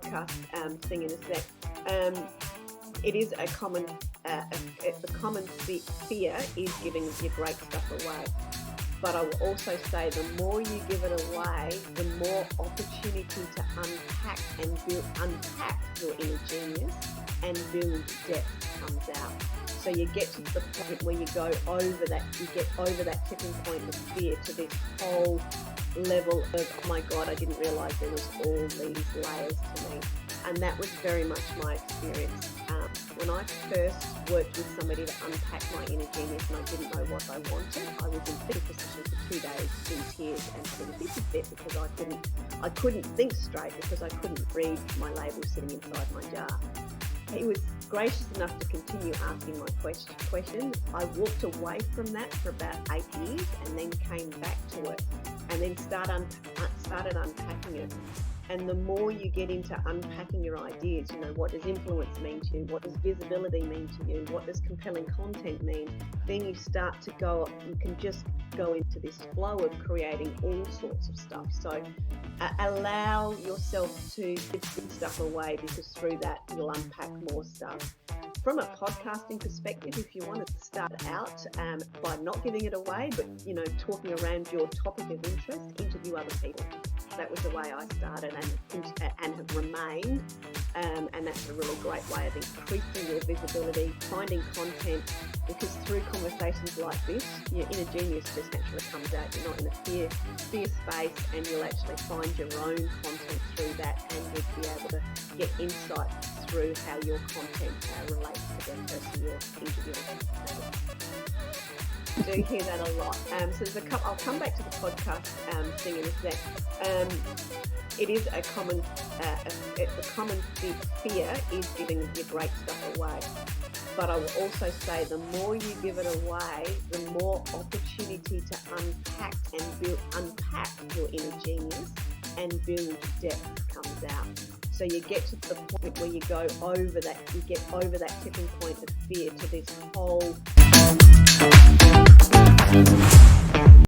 podcast thing in a sec. It is a common fear is giving your great stuff away. But I will also say the more you give it away, the more opportunity to unpack your inner genius and build depth comes out. So you get to the point where you get over that tipping point of fear to this whole level of, oh my God, I didn't realise there was all these layers to me. And that was very much my experience. When I first worked with somebody to unpack my inner genius and I didn't know what I wanted, I was in fetal position for 2 days in tears and having a bit because I couldn't think straight because I couldn't read my label sitting inside my jar. He was gracious enough to continue asking my question. I walked away from that for about 8 years and then came back to it and then started unpacking it. And the more you get into unpacking your ideas, what does influence mean to you? What does visibility mean to you? What does compelling content mean? Then you can just go into this flow of creating all sorts of stuff. So allow yourself to give stuff away because through that you'll unpack more stuff. From a podcasting perspective, if you want to start out by not giving it away, but talking around your topic of interest, interview other people. That was the way I started and have remained, and that's a really great way of increasing your visibility, finding content, because through conversations like this, your inner genius just naturally comes out. You're not in a fear space, and you'll actually find your own content through that, and you'll be able to get insight through how your content relates to the person you're interviewing. I do hear that a lot. So there's a couple. I'll come back to the podcast thing in a sec. It is a common fear is giving your great stuff away. But I will also say the more you give it away, the more opportunity to unpack your inner genius and build depth comes out. So you get to the point where you get over that tipping point of fear to this whole